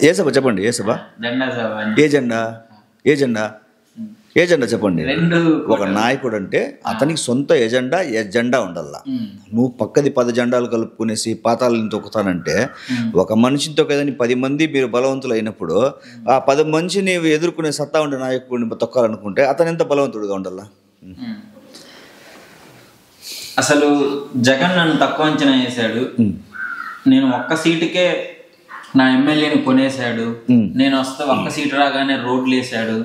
ఏ సభ చెప్పండి, ఏ సభ, ఏ జెండా, ఏ జెండా, ఏ జెండా చెప్పండి. ఒక నాయకుడు అంటే అతనికి సొంత ఎజెండా ఉండాల. నువ్వు పక్కది 10 జెండాలు కలుపుకునేసి పాతాలను తొక్కుతానంటే, ఒక మనిషిని తొక్కదని 10 మంది మీరు బలవంతులు అయినప్పుడు ఆ 10 మనిషిని ఎదుర్కొనే సత్తా ఉండే నాయకుడిని తొక్కాలనుకుంటే అతను ఎంత బలవంతుడిగా ఉండాలా? అసలు జగన్ నన్ను తక్కువ అంచనా వేశాడు, నేను ఒక్క సీటుకే నా ఎమ్మెల్యేని కొనేశాడు, నేను వస్తే ఒక్క సీటు రాగానే రోడ్లు వేసాడు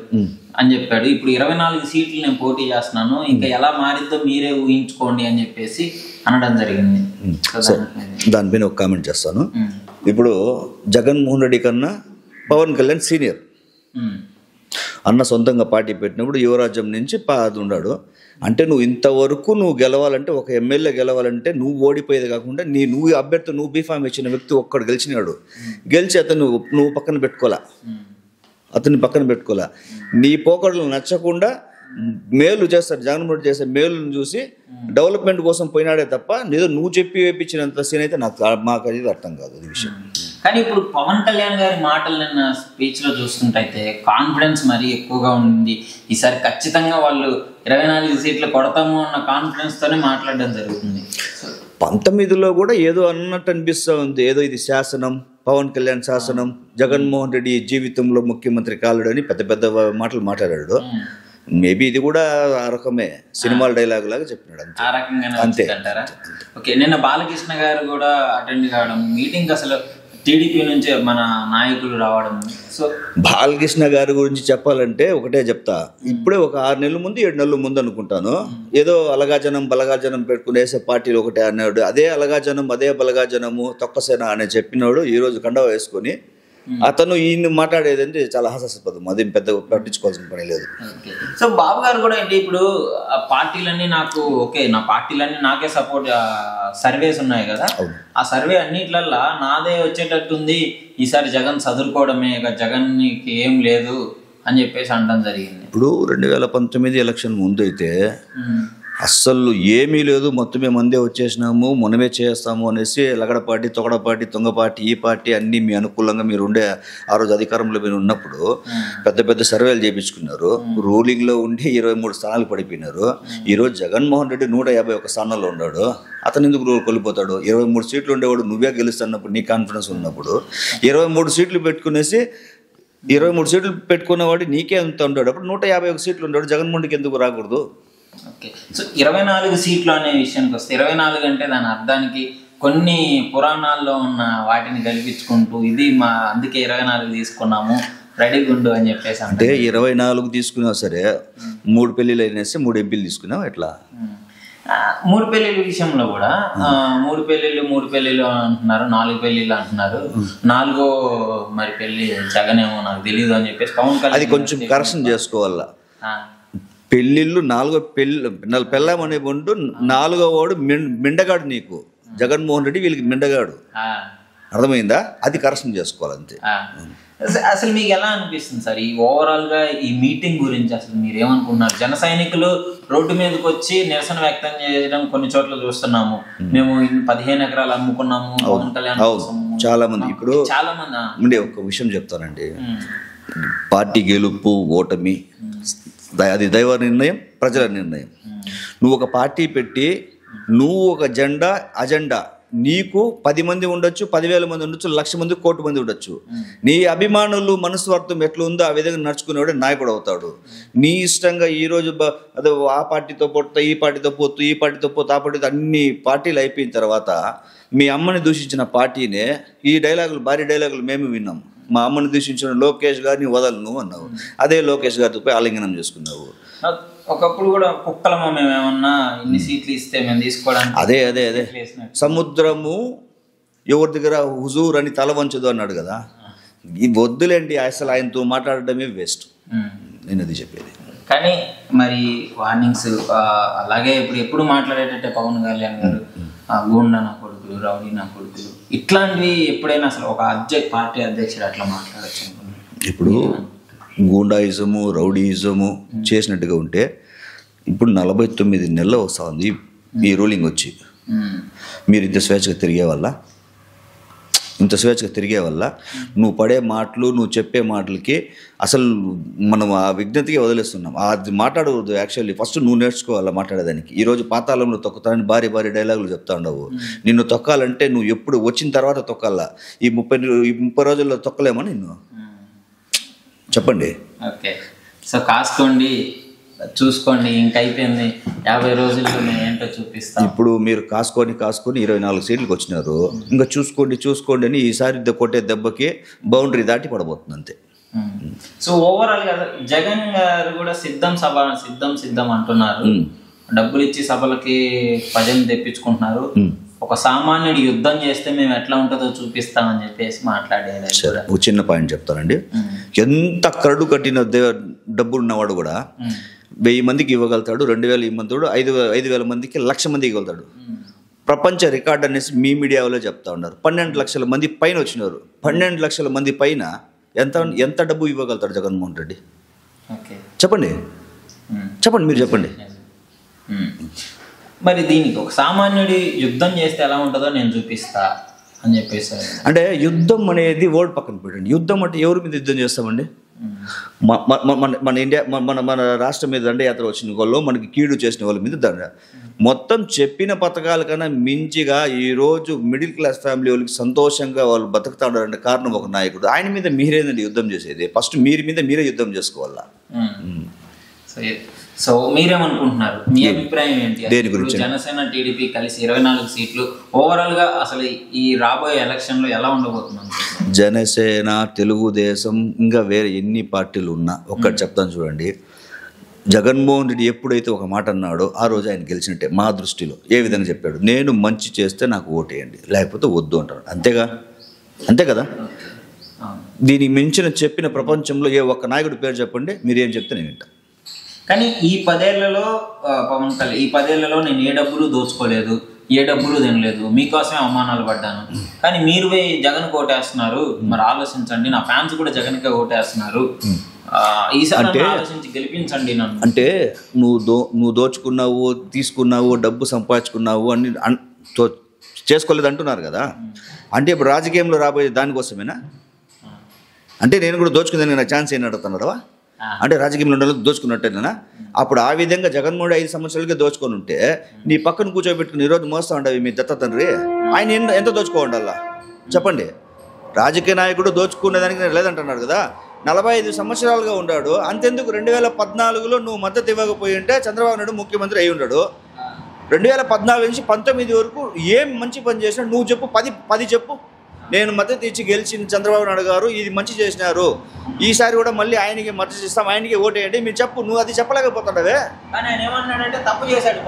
అని చెప్పాడు. ఇప్పుడు 24 సీట్లు నేను పోటీ చేస్తున్నాను, ఇంకా ఎలా మారిద్దో మీరే ఊహించుకోండి అని చెప్పేసి అనడం జరిగింది. దానిపైన ఒక కామెంట్ చేస్తాను. ఇప్పుడు జగన్మోహన్ రెడ్డి కన్నా పవన్ కళ్యాణ్ సీనియర్. అన్న సొంతంగా పార్టీ పెట్టినప్పుడు యువరాజ్యం నుంచి ఉన్నాడు. అంటే నువ్వు ఇంతవరకు నువ్వు గెలవాలంటే, ఒక ఎమ్మెల్యే గెలవాలంటే నువ్వు ఓడిపోయేది కాకుండా నువ్వు అభ్యర్థి, నువ్వు బీఫామ్ ఇచ్చిన వ్యక్తి ఒక్కడు గెలిచినాడు. గెలిచి అతను నువ్వు పక్కన పెట్టుకోలే, అతన్ని పక్కన పెట్టుకోలే. నీ పోకడలు నచ్చకుండా మేలు చేస్తారు, జగన్మోహన్ రెడ్డి చేసే మేలును చూసి డెవలప్మెంట్ కోసం పోయినాడే తప్ప నువ్వు చెప్పి వేయించినంత సీన్ అయితే మాకు అది అర్థం కాదు అది విషయం. కానీ ఇప్పుడు పవన్ కళ్యాణ్ గారి మాటలు నిన్న స్పీచ్ లో చూస్తుంటే కాన్ఫిడెన్స్ మరీ ఎక్కువగా ఉంది. ఈసారి ఖచ్చితంగా వాళ్ళు 24 సీట్లు కొడతాము అన్న కాన్ఫిడెన్స్ తోనే మాట్లాడడం జరుగుతుంది. 19లో కూడా ఏదో అన్నట్టు అనిపిస్తూ ఉంది, ఏదో ఇది శాసనం, పవన్ కళ్యాణ్ శాసనం, జగన్మోహన్ రెడ్డి జీవితంలో ముఖ్యమంత్రి కాలేడని పెద్ద పెద్ద మాటలు మాట్లాడాడు. మేబీ ఇది కూడా ఆ రకమే సినిమాల డైలాగ్ లాగా చెప్పినాడు, ఆ రకంగానే అంతే అంటారా? ఓకే, నిన్న బాలకృష్ణ గారు కూడా అటెండ్ కావడం, మీటింగ్ అసలు టీడీపీ నుంచి మన నాయకులు రావడం. సో బాలకృష్ణ గారి గురించి చెప్పాలంటే ఒకటే చెప్తా, ఇప్పుడే ఒక 6 నెలల ముందు 7 నెలల ముందు అనుకుంటాను, ఏదో అలగాజనం బలగాజనం పెట్టుకునేసే పార్టీలు ఒకటే అన్నాడు. అదే అలగాజనం అదే బలగాజనము తొక్కసేన అని చెప్పినాడు. ఈరోజు కండవ వేసుకొని అతను ఈయన మాట్లాడేదంటే చాలా హాస్యాస్పదం, అది పెద్ద పట్టించుకోవాల్సిన పని లేదు. సో బాబు గారు కూడా ఏంటి, ఇప్పుడు పార్టీలన్నీ నాకు ఓకే, నా పార్టీలన్నీ నాకే సపోర్ట్ సర్వేస్ ఉన్నాయి కదా, ఆ సర్వే అన్నిట్లల్లా నాదే వచ్చేటట్టుంది, ఈసారి జగన్ చదువుకోవడమే, జగన్కి ఏం లేదు అని చెప్పేసి అనడం జరిగింది. ఇప్పుడు 2019 ఎలక్షన్ ముందు అయితే అస్సలు ఏమీ లేదు, మొత్తమే మందే వచ్చేసినాము, మనమే చేస్తాము అనేసి లగడపాటి తొగడపాటి తొంగపాటి ఈ పార్టీ అన్నీ మీ అనుకూలంగా మీరు ఉండే ఆ రోజు అధికారంలో మీరు ఉన్నప్పుడు పెద్ద పెద్ద సర్వేలు చేయించుకున్నారు. రూలింగ్లో ఉండి 23 స్థానాలు పడిపోయినారు. ఈరోజు జగన్మోహన్ రెడ్డి 151 స్థానాల్లో ఉన్నాడు. అతను ఎందుకు కోల్పోతాడు? 23 సీట్లు ఉండేవాడు నువ్వే గెలుస్తున్నప్పుడు, నీ కాన్ఫిడెన్స్ ఉన్నప్పుడు 23 సీట్లు పెట్టుకునేసి 23 సీట్లు పెట్టుకున్నవాడు నీకే ఎంత ఉంటాడు, అప్పుడు 151 సీట్లు ఉన్నాడు. జగన్మోహన్ రెడ్డికి ఎందుకు రాకూడదు? ఓకే, సో 24 సీట్లు అనే విషయానికి వస్తే 24 అంటే దాని అర్థానికి కొన్ని పురాణాల్లో ఉన్న వాటిని కల్పించుకుంటూ ఇది మా అందుకే 24 తీసుకున్నాము రెడీ గుండు అని చెప్పేసి. అంటే 24 తీసుకున్నా సరే 3 పెళ్ళిళ్ళు అయినేసి 3 ఎంపీలు తీసుకున్నావు ఎట్లా? 3 పెళ్ళిళ్ళ విషయంలో కూడా 3 పెళ్ళిళ్ళు అంటున్నారు, 4 పెళ్ళిళ్ళు అంటున్నారు. 4వ మరి పెళ్ళి జగనేమో నాకు తెలియదు అని చెప్పేసి పవన్ కళ్యాణ్ అది కొంచెం కరెక్షన్ చేసుకోవాలా. పెళ్ళిళ్ళు 4 పెళ్ళాం అనే ఉంటూ 4వ వాడు మిండగాడు నీకు, జగన్మోహన్ రెడ్డి వీళ్ళకి మిండగాడు, అర్థమైందా? అది కరెక్షన్ చేసుకోవాలంతే. అసలు మీకు ఎలా అనిపిస్తుంది సార్ ఈ ఓవరాల్ గా ఈ మీటింగ్ గురించి? అసలు మీరు ఏమనుకున్నారు? జన సైనికులు రోడ్డు మీదకి వచ్చి నిరసన వ్యక్తం చేయడం కొన్ని చోట్ల చూస్తున్నాము, మేము 15 ఎకరాలు అమ్ముకున్నాము పవన్ కళ్యాణ్. చాలా మంది ఇప్పుడు చాలా మంది ఒక విషయం చెప్తానండి, పార్టీ గెలుపు ఓటమి అది దైవ నిర్ణయం, ప్రజల నిర్ణయం. నువ్వు ఒక పార్టీ పెట్టి నువ్వు ఒక అజెండా నీకు 10 మంది ఉండొచ్చు, 10,000 మంది ఉండొచ్చు, 1,00,000 మంది, 1,00,00,000 మంది ఉండొచ్చు. నీ అభిమానులు మనస్వార్థం ఎట్లా ఉందో ఆ విధంగా నడుచుకునేవాడే నాయకుడు అవుతాడు. నీ ఇష్టంగా ఈరోజు అదే ఆ పార్టీతో పోతా, ఈ పార్టీతో పోతూ, ఈ పార్టీతో పోతూ, ఆ పార్టీతో అన్ని పార్టీలు అయిపోయిన తర్వాత మీ అమ్మని దూషించిన పార్టీనే ఈ డైలాగులు, భారీ డైలాగులు మేము విన్నాం. మా అమ్మని దూషించిన లోకేష్ గారిని వదలను అన్నావు, అదే లోకేష్ గారితో పోయి ఆలింగనం చేసుకున్నావు. ఒకప్పుడు కూడా కుక్కలమ్మ మేము ఏమన్నా ఇన్ని సీట్లు ఇస్తే మేము తీసుకోవడానికి అదే సముద్రము ఎవరి దగ్గర హుజూర్ అని తల వంచదు అన్నాడు కదా. ఈ వద్దులేండి, అసలు ఆయనతో మాట్లాడటమే వేస్ట్, నేను అది చెప్పేది. కానీ మరి వార్నింగ్స్ అలాగే ఎప్పుడు మాట్లాడేటట్టే పవన్ కళ్యాణ్ గారు గూండా నా కొడుకులు, రౌడీ నా కొడుకులు, ఇట్లాంటివి ఎప్పుడైనా అసలు ఒక పార్టీ అధ్యక్షుడు అట్లా మాట్లాడచ్చు అనుకున్నాను. ఇప్పుడు గూండాయిజము రౌడీయిజము చేసినట్టుగా ఉంటే ఇప్పుడు 49 నెలలు వస్తుంది ఈ రూలింగ్ వచ్చి, మీరు ఇంత స్వేచ్ఛగా తిరిగే వల్ల ఇంత స్వేచ్ఛగా తిరిగే వల్ల నువ్వు పడే మాటలు, నువ్వు చెప్పే మాటలకి అసలు మనం ఆ విజ్ఞతకి వదిలేస్తున్నాం. అది మాట్లాడకూడదు. యాక్చువల్లీ ఫస్ట్ నువ్వు నేర్చుకోవాలా మాట్లాడేదానికి. ఈరోజు పాతాళంలో తొక్కుతానని భారీ డైలాగులు చెప్తా ఉండవు. నిన్ను తొక్కాలంటే నువ్వు ఎప్పుడు వచ్చిన తర్వాత తొక్కాలా. ఈ 30 రోజుల్లో తొక్కలేమో నిన్ను? చెప్పండి. ఓకే, సో కాసుకోండి, చూసుకోండి, ఇంకైపోయింది, 50 రోజుల్లో నేను ఏంటో చూపిస్తాను. ఇప్పుడు మీరు కాసుకొని 24 సీట్లకు వచ్చినారు. ఇంకా చూసుకోండి అని ఈసారి కొట్టే దెబ్బకి బౌండరీ దాటి పడబోతుంది అంతే. సో ఓవరాల్ గా జగన్ గారు కూడా సిద్ధం అంటున్నారు. డబ్బులు ఇచ్చి సభలకి ప్రజలు తెప్పించుకుంటున్నారు. ఒక సామాన్యుడు యుద్ధం చేస్తే మేము ఎట్లా ఉంటుందో చూపిస్తామని చెప్పేసి మాట్లాడేది. ఒక చిన్న పాయింట్ చెప్తానండి. ఎంత కరడు కట్టిన డబ్బులు ఉన్నవాడు కూడా 1000 మందికి ఇవ్వగలుగుతాడు, 2000 ఇవ్వగలుగుతాడు, 5000 మందికి 1,00,000 మందికి ఇవ్వగలుగుతాడు. ప్రపంచ రికార్డ్ అనేసి మీ మీడియాలో చెప్తా ఉన్నారు. 12 లక్షల మంది పైన వచ్చినారు. 12 లక్షల మంది పైన ఎంత డబ్బు ఇవ్వగలుగుతాడు జగన్మోహన్ రెడ్డి? చెప్పండి, మీరు చెప్పండి. మరి దీనికి ఒక సామాన్యుడి యుద్ధం చేస్తే ఎలా ఉంటుందో నేను చూపిస్తా అని చెప్పేసి. అంటే యుద్ధం అనేది వర్డ్ పక్కన పెట్టండి. యుద్ధం అంటే ఎవరి మీద యుద్ధం చేస్తామండి? మన ఇండియా మన రాష్ట్రం మీద దండయాత్ర వచ్చిన వాళ్ళు, మనకి కీడు చేసిన వాళ్ళ మీద మొత్తం చెప్పిన పథకాల కన్నా మించిగా ఈరోజు మిడిల్ క్లాస్ ఫ్యామిలీ వాళ్ళకి సంతోషంగా వాళ్ళు బతుకుతాడంటే కారణం ఒక నాయకుడు. ఆయన మీద మీరేనండి యుద్ధం చేసేది. ఫస్ట్ మీరే యుద్ధం చేసుకోవాలా. సో మీరేమనుకుంటున్నారు? మీ అభిప్రాయం ఏంటి దేని గురించి? జనసేన టీడీపీ కలిసి 24 సీట్లు ఓవరాల్ గా అసలు ఈ రాబోయే ఎలక్షన్ లో ఎలా ఉండబోతుంది? జనసేన, తెలుగుదేశం, ఇంకా వేరే ఎన్ని పార్టీలు ఉన్నా ఒక్కటి చెప్తాను చూడండి. జగన్మోహన్ రెడ్డి ఎప్పుడైతే ఒక మాట అన్నాడో ఆ రోజు ఆయన గెలిచినట్టే. మా దృష్టిలో ఏ విధంగా చెప్పాడు? నేను మంచి చేస్తే నాకు ఓటేయండి, లేకపోతే వద్దు అంటాడు. అంతే కదా. దీనికి మించిన చెప్పిన ప్రపంచంలో ఏ ఒక్క నాయకుడి పేరు చెప్పండి, మీరు ఏం చెప్తే నేను వింటా. కానీ ఈ 10 ఏళ్లలో పవన్ కళ్యాణ్, ఈ 10 ఏళ్లలో నేను ఏ డబ్బులు దోచుకోలేదు, ఏ డబ్బులు తినలేదు, మీకోసమే అవమానాలు పడ్డాను, కానీ మీరు జగన్ ఓటేస్తున్నారు, మరి ఆలోచించండి, నా ఫ్యాన్స్ కూడా జగన్కే ఓటేస్తున్నారు, ఈసారి ఆలోచించి గెలిపించండి నన్ను. అంటే నువ్వు దోచుకున్నావు, తీసుకున్నావు, డబ్బు సంపాదించుకున్నావు అని చేసుకోలేదు అంటున్నారు కదా. అంటే ఇప్పుడు రాజకీయంలో రాబోయే దానికోసమేనా? అంటే నేను కూడా దోచుకుందని నాకు ఛాన్స్ ఏం అడుగుతున్నారా? అంటే రాజకీయంలో ఉండాలి దోచుకున్నట్టేనా? అప్పుడు ఆ విధంగా జగన్మోహన్ 5 సంవత్సరాలకే దోచుకొని ఉంటే నీ పక్కన కూర్చోబెట్టుకుని ఈరోజు మోస్తా ఉండవి మీ దత్త తండ్రి. ఆయన ఎంత దోచుకో ఉండాలా చెప్పండి? రాజకీయ నాయకుడు దోచుకునేదానికి నేను లేదంటున్నాడు కదా. 45 సంవత్సరాలుగా ఉన్నాడు. అంతెందుకు 2014లో నువ్వు మద్దతు ఇవ్వకపోయి ఉంటే చంద్రబాబు నాయుడు ముఖ్యమంత్రి అయి ఉన్నాడు. 2014 నుంచి 19 వరకు ఏం మంచి పని చేసినా నువ్వు చెప్పు, 10 చెప్పు. నేను మద్దతు ఇచ్చి గెలిచిన చంద్రబాబు నాయుడు గారు ఇది మంచి చేసినారు, ఈసారి కూడా మళ్ళీ ఆయనకి మద్దతు ఇస్తాం, ఆయనకి ఓటేయండి, మీరు చెప్పు. నువ్వు అది చెప్పలేకపోతున్నావే. కానీ ఆయన ఏమన్నాడంటే తప్పు చేశాడు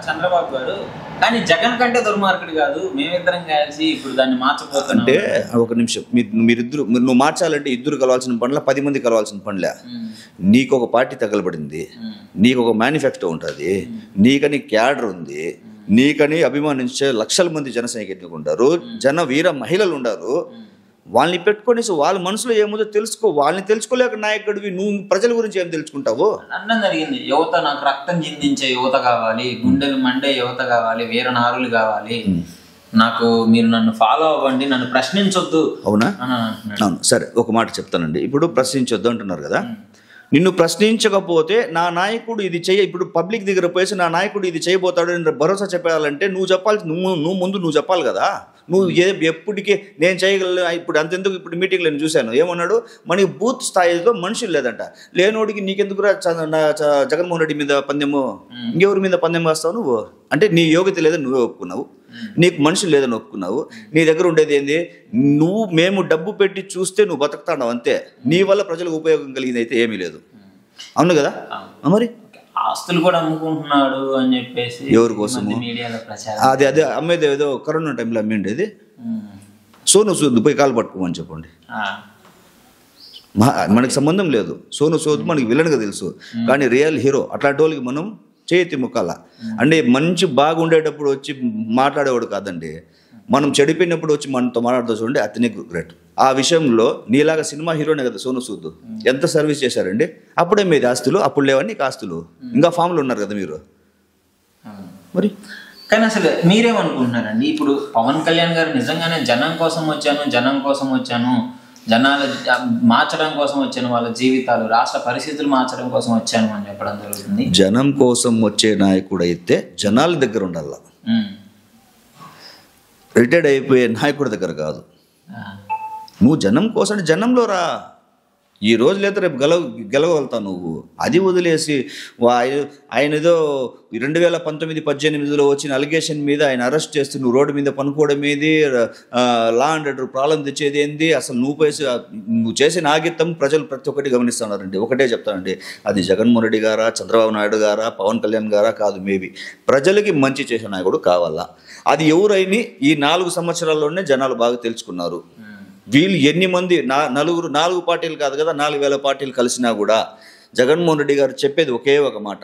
చంద్రబాబు గారు, కానీ జగన్ కంటే దుర్మార్గుడు కాదు, మేమిద్దరం కలిసి ఇప్పుడు దాన్ని మార్చబోతున్నాం. అంటే ఒక నిమిషం, మీరిద్దరు నువ్వు మార్చాలంటే ఇద్దరు కలవాల్సిన పనుల 10 మంది కలవాల్సిన పనులే. నీకు ఒక పార్టీ తగలబడింది, నీకు ఒక మేనిఫెస్టో ఉంటుంది, నీకని క్యాడర్ ఉంది, నీకని అభిమానించే లక్షల మంది జన సైనికులు ఉంటారు, జన వీర మహిళలు ఉన్నారు. వాళ్ళని పెట్టుకొని వాళ్ళ మనసులో ఏముందో తెలుసుకో. వాళ్ళని తెలుసుకోలేక నాయకుడివి నువ్వు ప్రజల గురించి ఏం తెలుసుకుంటావు? అన్నం జరిగింది. యువత, నాకు రక్తం చిందించే యువత కావాలి, గుండెలు మండే యువత కావాలి, వీరనారులు కావాలి, నాకు మీరు నన్ను ఫాలో అవ్వండి, నన్ను ప్రశ్నించొద్దు. అవునా? అవును, సరే ఒక మాట చెప్తానండి. ఇప్పుడు ప్రశ్నించొద్దు అంటున్నారు కదా. నిన్ను ప్రశ్నించకపోతే నా నాయకుడు ఇది ఇప్పుడు పబ్లిక్ దగ్గర పోయేసి నా నాయకుడు ఇది చేయబోతాడు అని భరోసా చెప్పాలంటే నువ్వు చెప్పాలి. నువ్వు చెప్పాలి కదా. నువ్వు ఎప్పటికీ నేను చేయగలను. ఇప్పుడు అంతెందుకు, ఇప్పుడు మీటింగ్లో నేను చూశాను, ఏమన్నాడు, మనకి బూత్ స్థాయిలో మనుషులు లేదంట. లేనోడికి నీకెందుకు జగన్మోహన్ రెడ్డి మీద పందెము, ఇంకెవరి మీద పందెం వేస్తావు నువ్వు? అంటే నీ యోగ్యత లేదని నువ్వే ఒప్పుకున్నావు, నీకు మనుషులు లేదని ఒప్పుకున్నావు. నీ దగ్గర ఉండేది ఏంది? మేము డబ్బు పెట్టి చూస్తే నువ్వు బతుకుతావు అంతే. నీ వల్ల ప్రజలకు ఉపయోగం కలిగింది అయితే ఏమీ లేదు. అవును కదా. మరి ఆస్తులు కూడా అమ్ముకుంటున్నాడు అని చెప్పేసి ఎవరి కోసం? అదే అమ్మేది ఏదో కరోనా టైంలో అమ్మేది. సోను సూద్ పోయి కాలు పట్టుకోమని చెప్పండి. మనకి సంబంధం లేదు. సోను సూద్ మనకి విలన్గా తెలుసు, కానీ రియల్ హీరో అట్లాంటి వాళ్ళకి మనం చేతి ముక్కాల. అంటే మంచి బాగుండేటప్పుడు వచ్చి మాట్లాడేవాడు కాదండి. మనం చెడిపోయినప్పుడు వచ్చి మనతో మాట్లాడుతూ చూడండి, అతనే గ్రేట్. ఆ విషయంలో నీలాగా సినిమా హీరోనే కదా సోను సూద్. ఎంత సర్వీస్ చేశారండి. అప్పుడే మీది ఆస్తులు, అప్పుడు లేవని నీకు ఆస్తులు. ఇంకా ఫామ్లో ఉన్నారు కదా మీరు. మరి కానీ అసలు మీరేమనుకుంటున్నారండి? ఇప్పుడు పవన్ కళ్యాణ్ గారు నిజంగానే జనం కోసం వచ్చాను, జనాలు మార్చడం కోసం వచ్చాను, వాళ్ళ జీవితాలు, రాష్ట్ర పరిస్థితులు మార్చడం కోసం వచ్చాను అని చెప్పడం జరుగుతుంది. జనం కోసం వచ్చే నాయకుడు అయితే జనాల దగ్గర ఉండాల, రిటైర్డ్ అయిపోయే నాయకుడి దగ్గర కాదు. నువ్వు జనం కోసం జనంలో రా. ఈ రోజు లేదా రేపు గెలవగలుగుతావు నువ్వు. అది వదిలేసి ఆయన ఏదో 2019-18లో వచ్చిన అలిగేషన్ మీద ఆయన అరెస్ట్ చేస్తూ నువ్వు రోడ్డు మీద పనుకోవడం ఏది, లా అండ్ ఆర్డర్ ప్రాబ్లం తెచ్చేది ఏంది? అసలు నువ్వు చేసే నాగిత్తం ప్రజలు ప్రతి ఒక్కటి గమనిస్తున్నారండి. ఒకటే చెప్తానండి, అది జగన్మోహన్ రెడ్డి గారా, చంద్రబాబు నాయుడు గారా, పవన్ కళ్యాణ్ గారా కాదు, మేబీ ప్రజలకి మంచి చేసే నాయకుడు కావాలా. అది ఎవరైనా ఈ 4 సంవత్సరాల్లోనే జనాలు బాగా తెలుసుకున్నారు. వీళ్ళు ఎన్ని మంది 4 పార్టీలు కాదు కదా, 4,000 పార్టీలు కలిసినా కూడా జగన్మోహన్ రెడ్డి గారు చెప్పేది ఒకే ఒక మాట,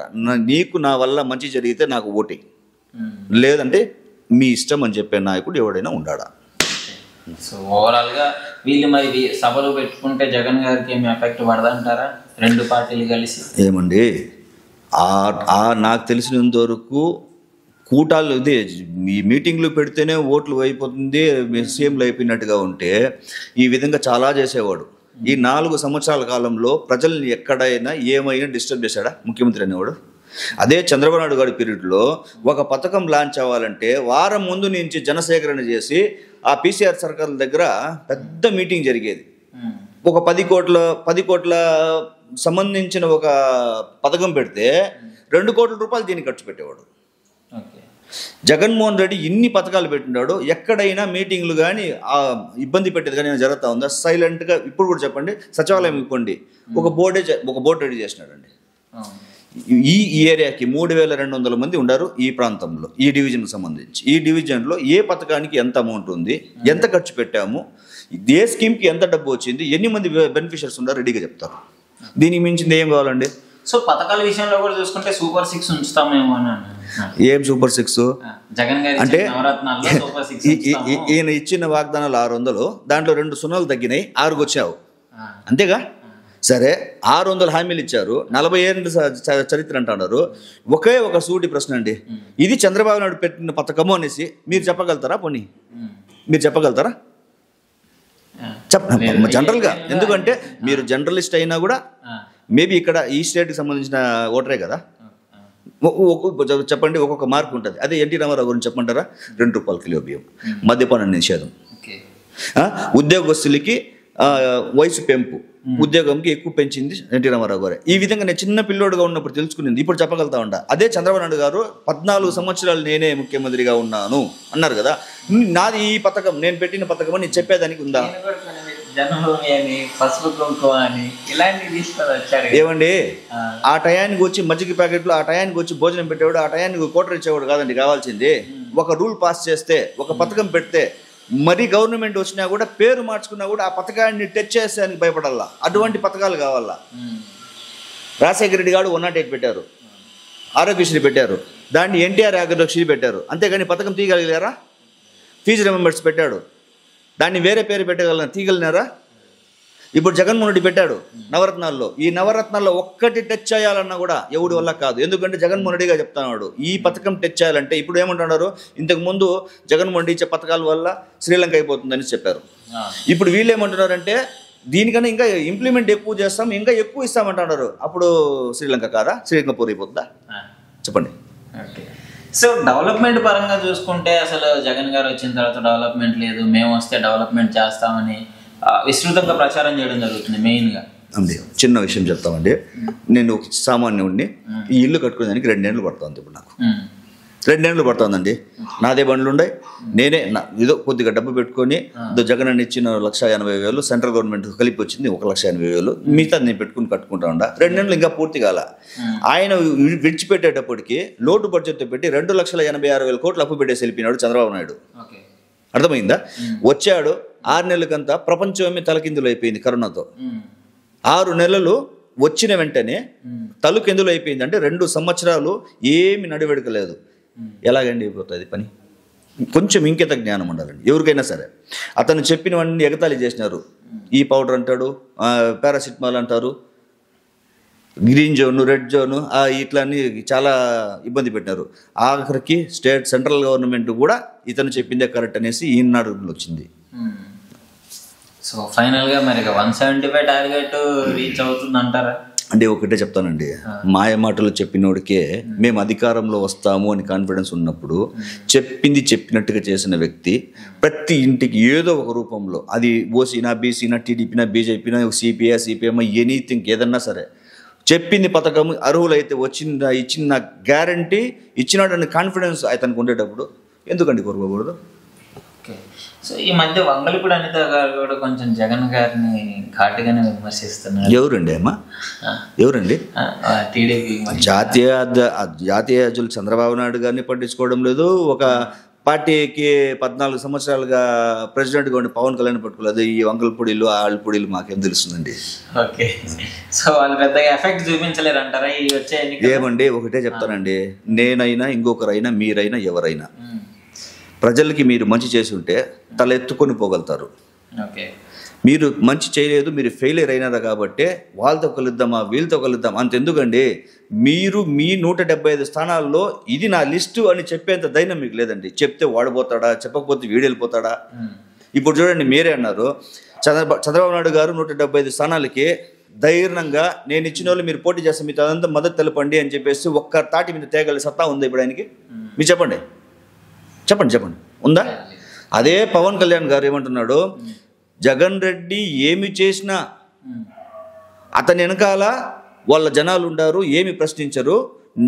నీకు నా వల్ల మంచి జరిగితే నాకు ఓటే, లేదంటే మీ ఇష్టం అని చెప్పే నాయకుడు ఎవడైనా ఉండాడా. సో ఓవరాల్గా వీళ్ళు మరి సభలు పెట్టుకుంటే జగన్ గారికి ఏమి ఎఫెక్ట్ పడదంటారా 2 పార్టీలు కలిసి? ఏమండి, నాకు తెలిసినంత వరకు కూటాలు ఇదే ఈ మీటింగ్లు పెడితేనే ఓట్లు అయిపోతుంది, సీఎంలు అయిపోయినట్టుగా ఉంటే ఈ విధంగా చాలా చేసేవాడు. ఈ 4 సంవత్సరాల కాలంలో ప్రజల్ని ఎక్కడైనా ఏమైనా డిస్టర్బ్ చేశాడా ముఖ్యమంత్రి అనేవాడు? అదే చంద్రబాబు నాయుడు గారి పీరియడ్లో ఒక పథకం లాంచ్ అవ్వాలంటే వారం ముందు నుంచి జనసేకరణ చేసి ఆ PCR సర్కార్ల దగ్గర పెద్ద మీటింగ్ జరిగేది. ఒక 10 కోట్ల సంబంధించిన ఒక పథకం పెడితే 2 కోట్ల రూపాయలు దీన్ని ఖర్చు పెట్టేవాడు. జగన్మోహన్ రెడ్డి ఇన్ని పథకాలు పెట్టినాడు, ఎక్కడైనా మీటింగ్లు కానీ ఇబ్బంది పెట్టేది కానీ జరుగుతూ ఉందా? సైలెంట్గా ఇప్పుడు కూడా చెప్పండి, సచివాలయం ఇవ్వండి, ఒక బోర్డు రెడీ చేసినాడండి. ఈ ఏరియాకి 3,200 మంది ఉన్నారు ఈ ప్రాంతంలో, ఈ డివిజన్కి సంబంధించి. ఈ డివిజన్లో ఏ పథకానికి ఎంత అమౌంట్ ఉంది, ఎంత ఖర్చు పెట్టాము, ఏ స్కీమ్కి ఎంత డబ్బు వచ్చింది, ఎన్ని మంది బెనిఫిషియర్స్ ఉన్నారు రెడీగా చెప్తారు. దీనికి మించింది ఏం కావాలండి? సో పథకాల విషయంలో కూడా చూసుకుంటే సూపర్ 6 ఉంచుతామేమో అని. ఏం సూపర్ 6 జగన్ గారు అంటే? నవరత్నాల్లో సూపర్ 6 ఈయన ఇచ్చిన వాగ్దానాలు 600, దాంట్లో 2 సున్నాలు తగ్గినాయి, 6కు వచ్చావు అంతేగా. సరే 600 హామీలు ఇచ్చారు, 40 ఏళ్ళ చరిత్ర అంటున్నారు. ఒకే ఒక సూటి ప్రశ్న అండి, ఇది చంద్రబాబు నాయుడు పెట్టిన పథకము అనేసి మీరు చెప్పగలుగుతారా? పోనీ మీరు చెప్పగలుగుతారా? జనరల్గా, ఎందుకంటే మీరు జర్నలిస్ట్ అయినా కూడా మేబీ ఇక్కడ ఈ స్టేట్కి సంబంధించిన ఓటరే కదా, చెప్పండి, ఒక్కొక్క మార్క్ ఉంటుంది. అదే ఎన్టీ రామారావు గురించి చెప్పమంటారా? 2 రూపాయల కిలో బియ్యం, మద్యపాన నిషేధం, ఉద్యోగస్తులకి వయసు పెంపు, ఉద్యోగంకి ఎక్కువ పెంచింది ఎన్టీ రామారావు గారే. ఈ విధంగా నేను చిన్న పిల్లోడుగా ఉన్నప్పుడు తెలుసుకునేది ఇప్పుడు చెప్పగలుగుతా ఉంటా. అదే చంద్రబాబు నాయుడు గారు 14 సంవత్సరాలు నేనే ముఖ్యమంత్రిగా ఉన్నాను అన్నారు కదా, నాది ఈ పథకం, నేను పెట్టిన పథకం అని చెప్పేదానికి ఉందా? ఏమండి, ఆ టయానికి వచ్చి మజ్జిగ ప్యాకెట్లు, ఆ టయానికి వచ్చి భోజనం పెట్టేవాడు, ఆ టయానికి కోటర్ ఇచ్చేవాడు కాదండి కావాల్సింది. ఒక రూల్ పాస్ చేస్తే, ఒక పథకం పెడితే, మరి గవర్నమెంట్ వచ్చినా కూడా పేరు మార్చుకున్నా కూడా ఆ పథకాన్ని టచ్ చేసేదానికి భయపడాలా. అటువంటి పథకాలు కావాలా. రాజశేఖర రెడ్డి గారు 108 పెట్టారు, ఆరోగ్యశ్రీ పెట్టారు, దాన్ని ఎన్టీఆర్ ఆరోగ్యశ్రీ పెట్టారు, అంతేగాని పథకం తీయగలిగారా? ఫీజు రిమెంబర్స్ పెట్టాడు, దాన్ని వేరే పేరు తీయగలిగినారా? ఇప్పుడు జగన్మోహన్ రెడ్డి పెట్టాడు నవరత్నాల్లో, ఈ నవరత్నాల్లో ఒక్కటి టచ్ చేయాలన్నా కూడా ఎవడి వల్ల కాదు. ఎందుకంటే జగన్మోహన్ రెడ్డిగా చెప్తున్నాడు ఈ పథకం టచ్ చేయాలంటే. ఇప్పుడు ఏమంటున్నారు, ఇంతకుముందు జగన్మోహన్ రెడ్డి ఇచ్చే పథకాల వల్ల శ్రీలంక అయిపోతుందని చెప్పారు. ఇప్పుడు వీళ్ళు ఏమంటున్నారంటే దీనికన్నా ఇంకా ఇంప్లిమెంట్ ఎక్కువ చేస్తాం, ఇంకా ఎక్కువ ఇస్తామంటున్నారు. అప్పుడు శ్రీలంక కాదా? శ్రీలంక పూరైపోతుందా? చెప్పండి. సో డెవలప్మెంట్ పరంగా చూసుకుంటే అసలు జగన్ గారు వచ్చిన తర్వాత డెవలప్మెంట్ లేదు, మేము వస్తే డెవలప్మెంట్ చేస్తామని విస్తృతంగా ప్రచారం చేయడం జరుగుతుంది. మెయిన్గా అండి చిన్న విషయం చెప్తామండి, నేను ఒక సామాన్యుడిని, ఈ ఇల్లు కట్టుకునేదానికి 2 ఏళ్ళు పడుతుంది. ఇప్పుడు నాకు 2 ఏళ్ళు పడుతుందండి. నాదే బండ్లు ఉన్నాయి, నేనే ఏదో కొద్దిగా డబ్బు పెట్టుకొని జగన్ అని ఇచ్చిన 1,80,000 సెంట్రల్ గవర్నమెంట్ కలిపి వచ్చింది 1,80,000, మిగతా నేను పెట్టుకుని కట్టుకుంటా ఉండా. 2 ఏళ్ళు ఇంకా పూర్తి కాల. ఆయన విడిచిపెట్టేటప్పటికి లోటు బడ్జెట్తో పెట్టి 2,86,000 కోట్లు అప్పు పెట్టేసి వెళ్ళిపోయినాడు చంద్రబాబు నాయుడు. అర్థమైందా? వచ్చాడు 6 నెలలకంతా ప్రపంచమే తలకిందులు అయిపోయింది కరోనాతో. 6 నెలలు వచ్చిన వెంటనే తలకిందులు అయిపోయింది. అంటే 2 సంవత్సరాలు ఏమి నడివెడకలేదు. ఎలాగండి అయిపోతుంది పని? కొంచెం ఇంకిత జ్ఞానం ఉండాలండి ఎవరికైనా సరే. అతను చెప్పినవన్నీ ఎగతాళి చేసినారు. ఈ పౌడర్ అంటాడు, పారాసిటమాల్ అంటారు, గ్రీన్ జోన్, రెడ్ జోన్ ఇట్లా అని చాలా ఇబ్బంది పెట్టినారు. ఆఖరికి సెంట్రల్ గవర్నమెంట్ కూడా ఇతను చెప్పిందే కరెక్ట్ అనేసి ఈనాడు వచ్చింది. సో ఫైనల్గా మరి 175 టార్గెట్ రీచ్ అవుతుంది అంటారా? అంటే ఒకటే చెప్తానండి, మాయ మాటలు చెప్పినోడికే మేము అధికారంలో వస్తాము అని కాన్ఫిడెన్స్ ఉన్నప్పుడు చెప్పింది చెప్పినట్టుగా చేసిన వ్యక్తి ప్రతి ఇంటికి ఏదో ఒక రూపంలో, అది ఓసీనా, బీసీనా, టీడీపీనా, బీజేపీనా, సిపిఐ, సిపిఎం, ఎనీథింగ్ ఏదన్నా సరే చెప్పింది పథకం అర్హులైతే ఇచ్చిన గ్యారంటీ ఇచ్చినాడని కాన్ఫిడెన్స్ అతనికి ఉండేటప్పుడు ఎందుకండి కోరుకోకూడదు? ఓకే. సో ఈ మధ్య వంగలపూడి అనిత గారు కూడా కొంచెం జగన్ గారిని ఘాటుగానే విమర్శిస్తున్నారు. ఎవరండి అమ్మా? ఎవరండి? టీడీపీ జాతీయ అధ్యక్షులు చంద్రబాబు నాయుడు గారిని పట్టించుకోవడం లేదు. ఒక పార్టీకి 14 సంవత్సరాలుగా ప్రెసిడెంట్గా ఉండి పవన్ కళ్యాణ్ పట్టుకోలేదు. ఈ వంగలపూడిలు ఆళ్ళపూడిలు మాకేం తెలుస్తుందండి? ఓకే. సో వాళ్ళు పెద్దగా ఎఫెక్ట్ చూపించలేరు అంటారా ఈ వచ్చే ఎన్నికలు? ఏమండి ఒకటే చెప్తానండి, నేనైనా ఇంకొకరైనా మీరైనా ఎవరైనా ప్రజలకి మీరు మంచి చేసి ఉంటే తల ఎత్తుకొని పోగలుగుతారు. ఓకే. మీరు మంచి చేయలేదు, మీరు ఫెయిలియర్ అయినారా కాబట్టి వాళ్ళతో కలుద్దామా వీళ్ళతో కలుద్దాం అంతెందుకండి. మీరు మీ 175 స్థానాల్లో ఇది నా లిస్టు అని చెప్పేంత ధైర్యం మీకు లేదండి. చెప్తే వాడిపోతాడా, చెప్పకపోతే వీడు వెళ్ళిపోతాడా? ఇప్పుడు చూడండి, మీరే అన్నారు చంద్రబాబు నాయుడు గారు 175 స్థానాలకి ధైర్యంగా నేను ఇచ్చిన వాళ్ళు మీరు పోటీ చేస్తే మీతో అదంతా మద్దతు తెలపండి అని చెప్పేసి ఒక్క తాటి మీద తేగల సత్తా ఉందా ఇప్పుడు ఆయనకి? మీరు చెప్పండి ఉందా? అదే పవన్ కళ్యాణ్ గారు ఏమంటున్నాడు, జగన్ రెడ్డి ఏమి చేసినా అతని వెనకాల వాళ్ళ జనాలు ఉండారు, ఏమి ప్రశ్నించరు,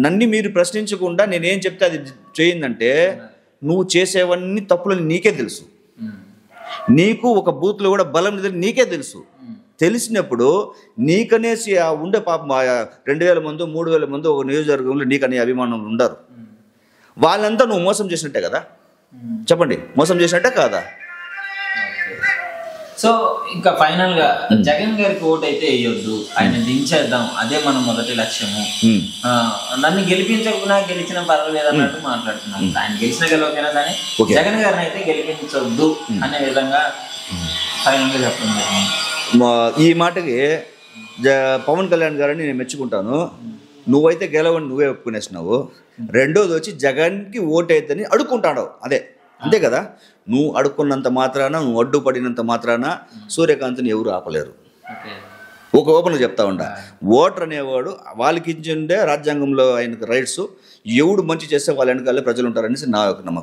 నన్ను మీరు ప్రశ్నించకుండా నేనేం చెప్తే అది చేయిందంటే నువ్వు చేసేవన్నీ తప్పులని నీకే తెలుసు, నీకు ఒక బూత్లో కూడా బలం లేదని నీకే తెలుసు. తెలిసినప్పుడు నీకనేసి ఉండే పాపం 2000 మంది 3000 మంది ఒక నియోజకవర్గంలో నీకనే అభిమానులు ఉండరు. వాళ్ళంతా నువ్వు మోసం చేసినట్టే కదా? చెప్పండి, మోసం చేసినట్టే కాదా? సో ఇంకా ఫైనల్ గా జగన్ గారికి ఓటు అయితే వేయొద్దు, ఆయన దించేద్దాం, అదే మన మొదటి లక్ష్యము. నన్ను గెలిపించకుండా గెలిచిన పర్వాలేదు అన్నట్టు మాట్లాడుతున్నాను. ఆయన గెలిచిన గెలవకైనా కానీ జగన్ గారిని అయితే గెలిపించొద్దు అనే విధంగా ఫైనల్ గా చెప్పండి. ఈ మాటకి పవన్ కళ్యాణ్ గారిని నేను మెచ్చుకుంటాను. నువ్వైతే గెలవని నువ్వే ఒప్పుకునేసినావు. రెండోది వచ్చి జగన్కి ఓటైతేని అడుక్కుంటాడు, అంతే కదా? నువ్వు అడుక్కున్నంత మాత్రాన, నువ్వు అడ్డుపడినంత మాత్రాన సూర్యకాంత్ని ఎవరు ఆపలేరు. ఒక ఓపెన్గా చెప్తా ఉండా, ఓటర్ అనేవాడు వాళ్ళకి ఇచ్చిండే రాజ్యాంగంలో ఆయనకు రైట్స్, ఎవడు మంచి చేస్తే వాళ్ళ వెనకాలే ప్రజలు ఉంటారనేసి నా యొక్క నమ్మకం.